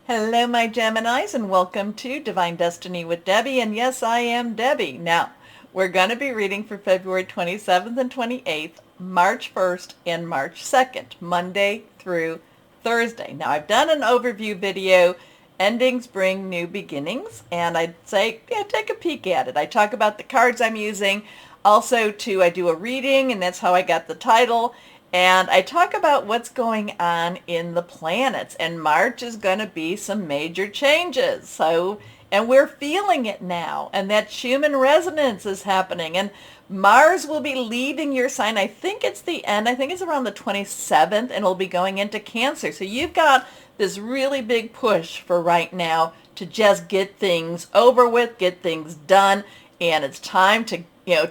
Hello, my Geminis, and welcome to Divine Destiny with Debbie. And yes, I am Debbie. Now, we're going to be reading for February 27th and 28th, March 1st, and March 2nd, Monday through Thursday. Now, I've done an overview video, Endings Bring New Beginnings, and I'd say, yeah, take a peek at it. I talk about the cards I'm using. Also, I do a reading, and that's how I got the title. And I talk about what's going on in the planets. And March is going to be some major changes. And we're feeling it now. And that human resonance is happening. And Mars will be leaving your sign. I think it's the end. I think it's around the 27th. And it'll be going into Cancer. So you've got this really big push for right now to just get things over with, get things done. And it's time to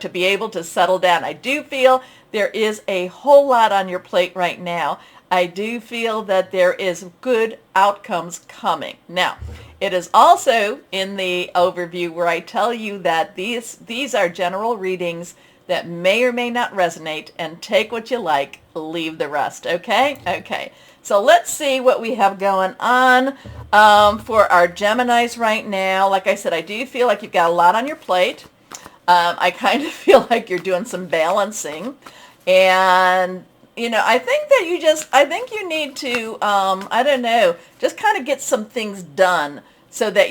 be able to settle down. I do feel there is a whole lot on your plate right now. I do feel that there is good outcomes coming. Now, it is also in the overview where I tell you that these are general readings that may or may not resonate, and take what you like, leave the rest, okay? Okay, so let's see what we have going on for our Geminis right now. Like I said, I do feel like you've got a lot on your plate. I kind of feel like you're doing some balancing. And, I think you need to, I don't know, just kind of get some things done so that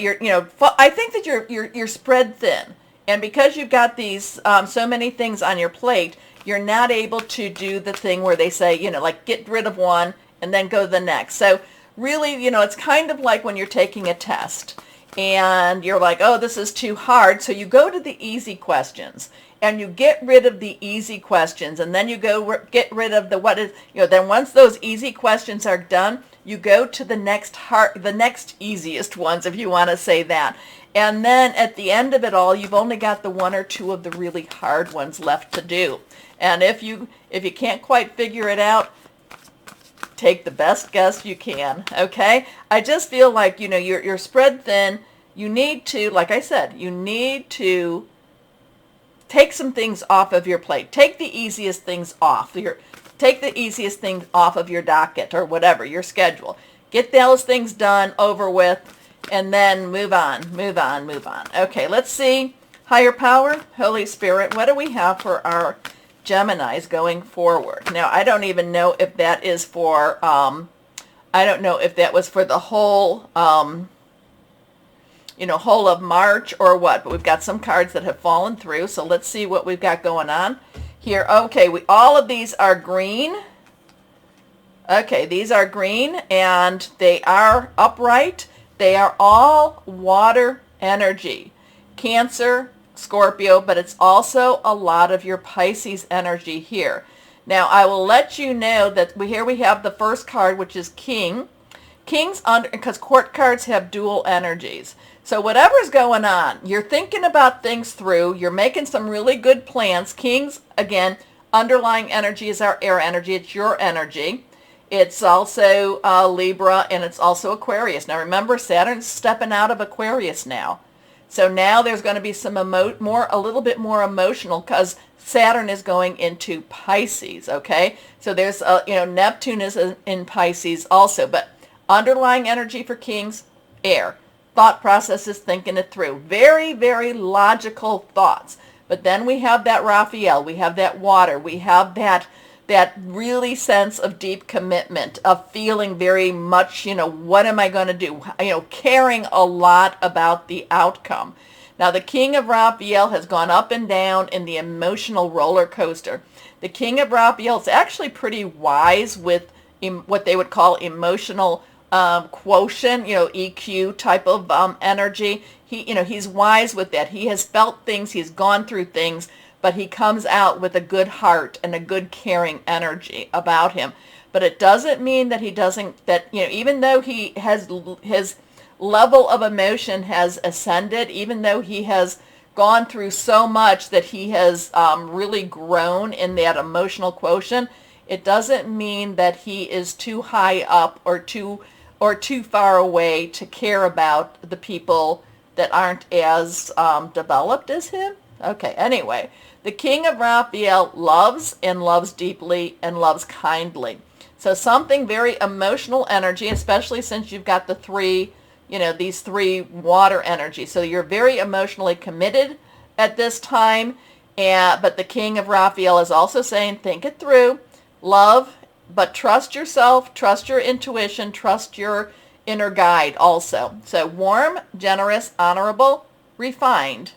I think that you're spread thin. And because you've got these, so many things on your plate, you're not able to do the thing where they say, like get rid of one and then go to the next. So really, it's kind of like when you're taking a test and you're like, oh, this is too hard. So you go to the easy questions and you get rid of the easy questions, and then you get rid of then once those easy questions are done, you go to the next easiest ones, if you want to say that. And then at the end of it all, you've only got the one or two of the really hard ones left to do. And if you can't quite figure it out, take the best guess you can, okay? I just feel like, you're spread thin. You need to, like I said, take some things off of your plate. Take the easiest things off. Take the easiest things off of your docket or whatever, your schedule. Get those things done, over with, and then move on. Okay, let's see. Higher power, Holy Spirit, what do we have for our Geminis going forward? Now, I don't even know if that is for, I don't know if that was for the whole, whole of March or what, but we've got some cards that have fallen through. So let's see what we've got going on here. Okay, all of these are green. Okay, these are green and they are upright. They are all water energy. Cancer, Scorpio, but it's also a lot of your Pisces energy here. Now, I will let you know that here we have the first card, which is King. King's because court cards have dual energies. So whatever's going on, you're thinking about things through. You're making some really good plans. King's, again, underlying energy is our air energy. It's your energy. It's also Libra, and it's also Aquarius. Now, remember, Saturn's stepping out of Aquarius now. So now there's going to be some a little bit more emotional because Saturn is going into Pisces, okay? So there's, Neptune is in Pisces also. But underlying energy for Kings, air. Thought processes, thinking it through. Very, very logical thoughts. But then we have that Raphael. We have that water. We have that really sense of deep commitment, of feeling very much, what am I going to do? Caring a lot about the outcome. Now, the King of Raphael has gone up and down in the emotional roller coaster. The King of Raphael is actually pretty wise with what they would call emotional quotient, EQ type of energy. He's wise with that. He has felt things. He's gone through things. But he comes out with a good heart and a good caring energy about him. But it doesn't mean that even though he has, his level of emotion has ascended, even though he has gone through so much that he has really grown in that emotional quotient, it doesn't mean that he is too high up or too far away to care about the people that aren't as developed as him. Okay, anyway, the King of Raphael loves and loves deeply and loves kindly. So something very emotional energy, especially since you've got the three, these three water energies. So you're very emotionally committed at this time. But the King of Raphael is also saying, think it through, love, but trust yourself, trust your intuition, trust your inner guide also. So warm, generous, honorable, refined.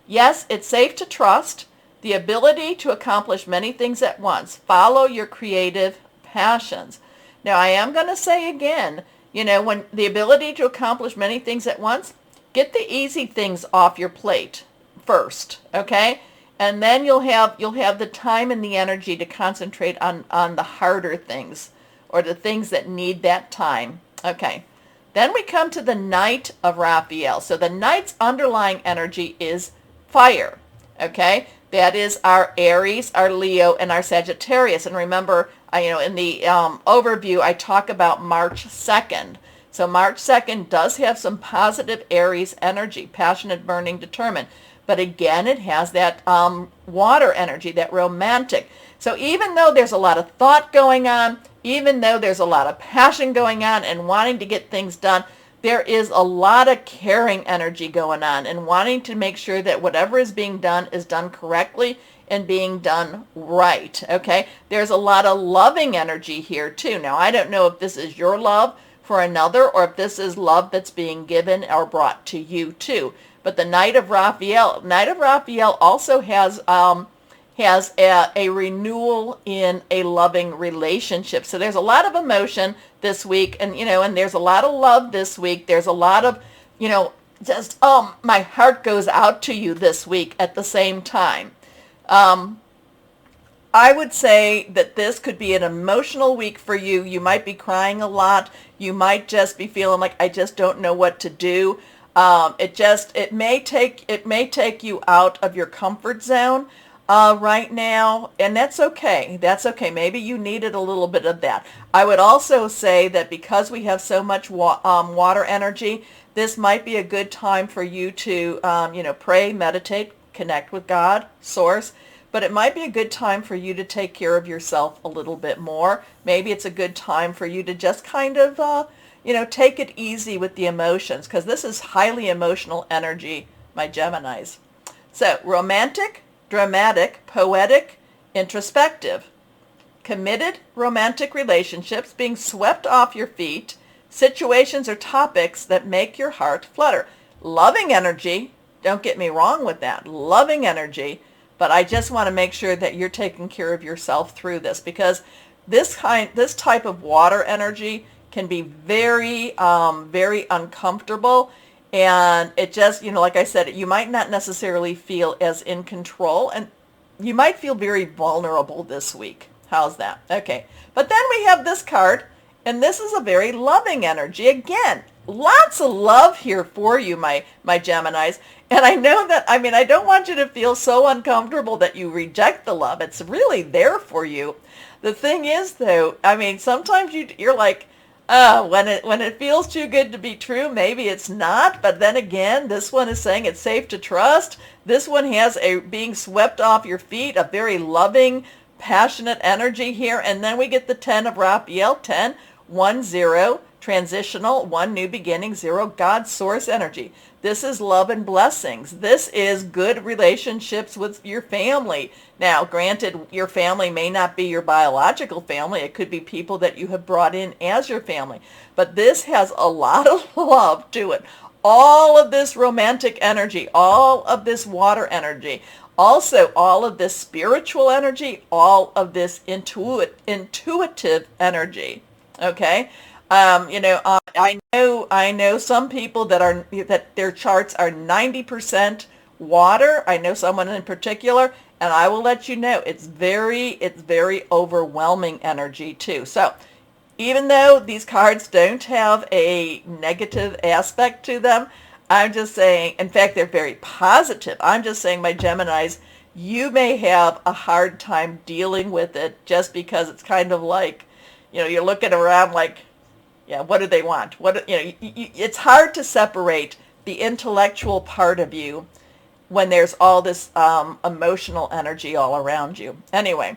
Yes, it's safe to trust. The ability to accomplish many things at once. Follow your creative passions. Now, I am going to say again, when the ability to accomplish many things at once, get the easy things off your plate first, okay? And then you'll have the time and the energy to concentrate on the harder things or the things that need that time. Okay. Then we come to the Knight of Raphael. So the Knight's underlying energy is fire. Okay. That is our Aries, our Leo, and our Sagittarius. And remember, in the overview, I talk about March 2nd. So March 2nd does have some positive Aries energy, passionate, burning, determined. But again, it has that water energy, that romantic. So even though there's a lot of thought going on, even though there's a lot of passion going on and wanting to get things done, there is a lot of caring energy going on and wanting to make sure that whatever is being done is done correctly and being done right, okay? There's a lot of loving energy here too. Now, I don't know if this is your love for another or if this is love that's being given or brought to you too. But the Knight of Raphael also has a renewal in a loving relationship. So there's a lot of emotion this week, and and there's a lot of love this week. There's a lot of, just my heart goes out to you this week at the same time. I would say that this could be an emotional week for you. You might be crying a lot. You might just be feeling like, I just don't know what to do. It may take you out of your comfort zone right now, and that's okay. That's okay. Maybe you needed a little bit of that. I would also say that because we have so much water energy, this might be a good time for you to pray, meditate, connect with God, source. But it might be a good time for you to take care of yourself a little bit more. Maybe it's a good time for you to just kind of take it easy with the emotions, because this is highly emotional energy, my Geminis. So romantic, dramatic, poetic, introspective, committed romantic relationships, being swept off your feet, situations or topics that make your heart flutter. Loving energy, don't get me wrong with that, loving energy, but I just want to make sure that you're taking care of yourself through this, because this type of water energy can be very, very uncomfortable. And it just, like I said, you might not necessarily feel as in control, and you might feel very vulnerable this week. How's that? Okay. But then we have this card, and this is a very loving energy. Again, lots of love here for you, my Geminis. And I know that, I don't want you to feel so uncomfortable that you reject the love. It's really there for you. The thing is, though, sometimes you're like, when it feels too good to be true, maybe it's not. But then again, this one is saying it's safe to trust. This one has a being swept off your feet, a very loving, passionate energy here. And then we get the 10 of Raphael, 10, 1, 0, transitional, 1, new beginning, 0, God source energy. This is love and blessings. This is good relationships with your family. Now, granted, your family may not be your biological family. It could be people that you have brought in as your family. But this has a lot of love to it. All of this romantic energy, all of this water energy, also all of this spiritual energy, all of this intuitive energy. Okay? I know some people that their charts are 90% water. I know someone in particular, and I will let you know it's very overwhelming energy too. So even though these cards don't have a negative aspect to them, I'm just saying, in fact, they're very positive. I'm just saying, my Geminis, you may have a hard time dealing with it just because it's kind of like, you're looking around like, yeah, what do they want? It's hard to separate the intellectual part of you when there's all this emotional energy all around you. Anyway,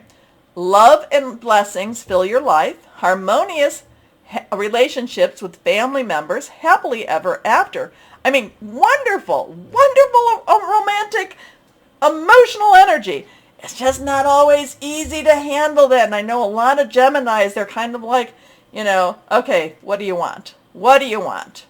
Love and blessings fill your life. Harmonious relationships with family members, happily ever after. I mean, wonderful, wonderful romantic, emotional energy. It's just not always easy to handle that. And I know a lot of Geminis, they're kind of like, okay, what do you want? What do you want?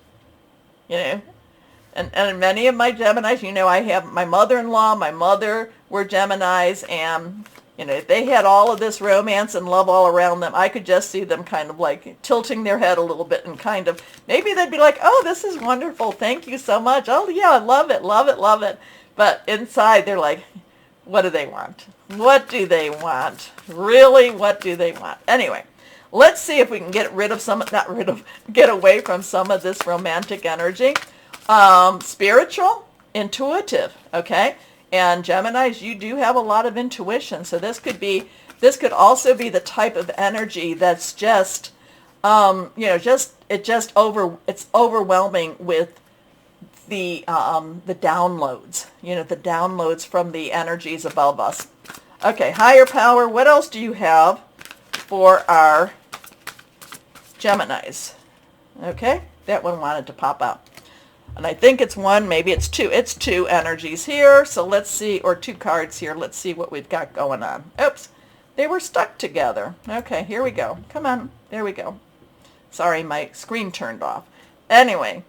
And many of my Geminis, I have my mother-in-law, my mother were Geminis, and they had all of this romance and love all around them. I could just see them kind of like tilting their head a little bit and kind of, maybe they'd be like, oh, this is wonderful. Thank you so much. Oh, yeah, I love it, love it, love it. But inside, they're like, what do they want? What do they want? Really, what do they want? Anyway, let's see if we can get away from some of this romantic energy. Spiritual, intuitive, okay? And Geminis, you do have a lot of intuition. So this could also be the type of energy that's just, it's overwhelming with the downloads, the downloads from the energies above us. Okay, higher power. What else do you have for our Geminis? Okay, that one wanted to pop out. And I think it's one, maybe it's two. It's two energies here. So let's see, or two cards here. Let's see what we've got going on. Oops, they were stuck together. Okay, here we go. Come on, there we go. Sorry, my screen turned off. Anyway,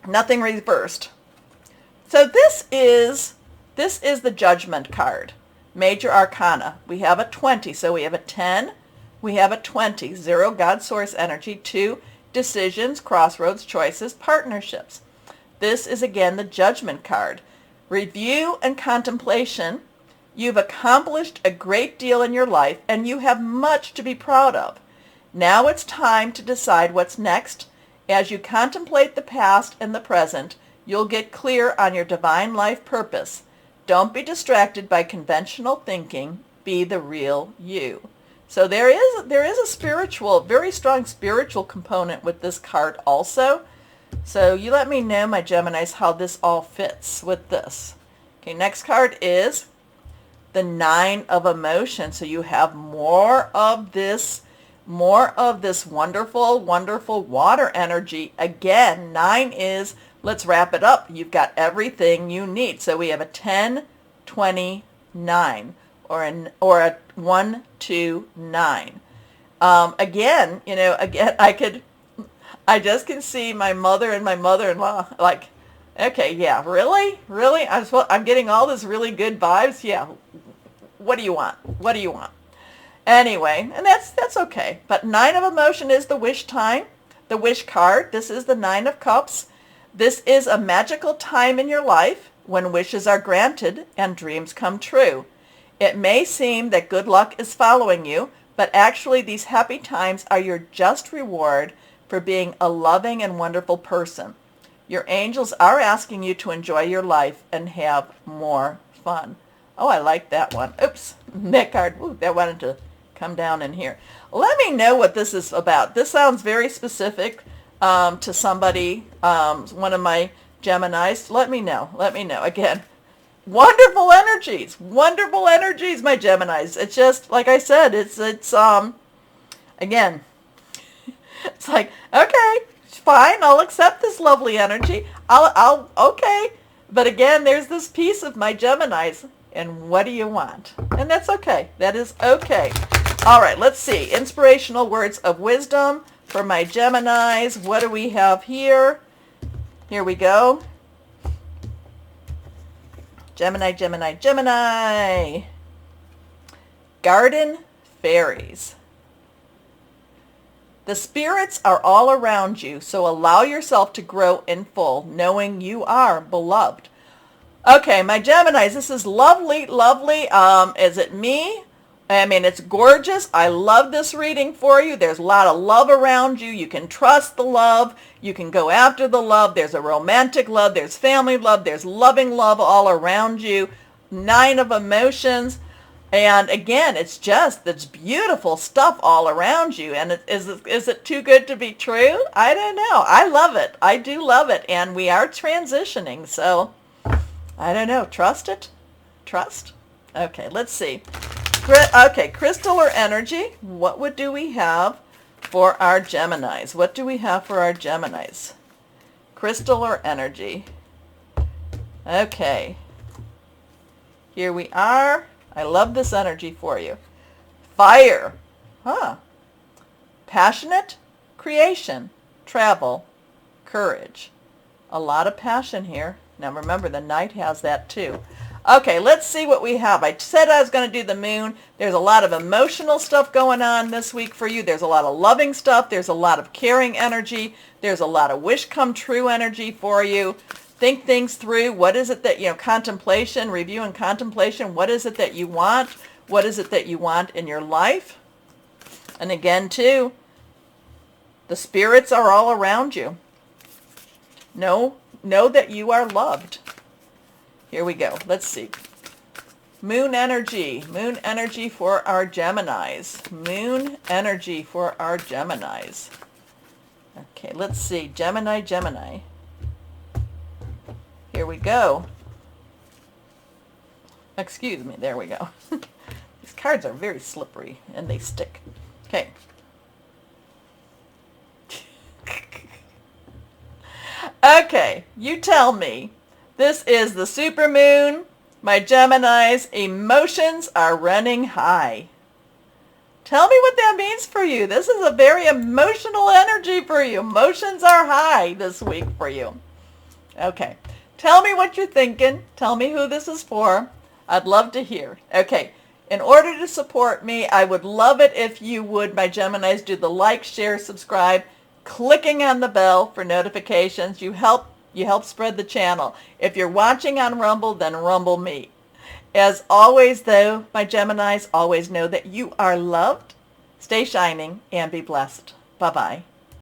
nothing reversed. So this is the Judgment card. Major Arcana. We have a 20. So we have a 10. We have a 20. 0, God Source energy. 2, decisions, crossroads, choices, partnerships. This is again the Judgment card. Review and contemplation. You've accomplished a great deal in your life and you have much to be proud of. Now it's time to decide what's next. As you contemplate the past and the present, you'll get clear on your divine life purpose. Don't be distracted by conventional thinking. Be the real you. So there is a spiritual, very strong spiritual component with this card also. So you let me know, my Geminis, how this all fits with this. Okay, next card is the 9 of Emotions. So you have more of this wonderful, wonderful water energy. Again, 9 is, let's wrap it up. You've got everything you need. So we have a 10, 20, 9. Or a 1, 2, 9. Again, I just can see my mother and my mother-in-law like, okay, yeah, really? I'm getting all this really good vibes. Yeah. What do you want? What do you want? Anyway, and that's okay. But 9 of Emotion is the wish time, the wish card. This is the 9 of Cups. This is a magical time in your life when wishes are granted and dreams come true. It may seem that good luck is following you, but actually these happy times are your just reward for being a loving and wonderful person. Your angels are asking you to enjoy your life and have more fun. Oh, I like that one. Oops, that card, ooh, that wanted to come down in here. Let me know what this is about. This sounds very specific to somebody, one of my Geminis. Let me know. Again, wonderful energies, my Geminis. It's just, like I said, it's again, it's like, okay, fine, I'll accept this lovely energy. Okay. But again, there's this piece of my Geminis, and what do you want? And that's okay. That is okay. All right, let's see. Inspirational words of wisdom for my Geminis. What do we have here? Here we go. Gemini. Garden fairies. The spirits are all around you, so allow yourself to grow in full, knowing you are beloved. Okay, my Geminis, this is lovely. Is it me? I mean, it's gorgeous. I love this reading for you. There's a lot of love around you. You can trust the love. You can go after the love. There's a romantic love. There's family love. There's loving love all around you. 9 of Emotions. And again, it's beautiful stuff all around you. And is it too good to be true? I don't know. I love it. I do love it. And we are transitioning. So I don't know. Trust it? Trust? Okay, let's see. Okay, crystal or energy, what do we have for our Geminis? What do we have for our Geminis? Crystal or energy? Okay. Here we are. I love this energy for you. Fire. Huh. Passionate, creation, travel, courage. A lot of passion here. Now remember, the Knight has that too. Okay, let's see what we have. I said I was going to do the moon. There's a lot of emotional stuff going on this week for you. There's a lot of loving stuff. There's a lot of caring energy. There's a lot of wish come true energy for you. Think things through. What is it that, contemplation, review and contemplation. What is it that you want? What is it that you want in your life? And again, too, the spirits are all around you. Know that you are loved. Here we go. Let's see. Moon energy. Moon energy for our Geminis. Moon energy for our Geminis. Okay, let's see. Gemini, Gemini. Here we go. Excuse me. There we go. These cards are very slippery and they stick. Okay. Okay, you tell me. This is the supermoon. My Geminis, emotions are running high. Tell me what that means for you. This is a very emotional energy for you. Emotions are high this week for you. Okay, tell me what you're thinking. Tell me who this is for. I'd love to hear. Okay, in order to support me, I would love it if you would, my Geminis, do the like, share, subscribe, clicking on the bell for notifications. You help spread the channel. If you're watching on Rumble, then Rumble me. As always, though, my Geminis, always know that you are loved. Stay shining and be blessed. Bye-bye.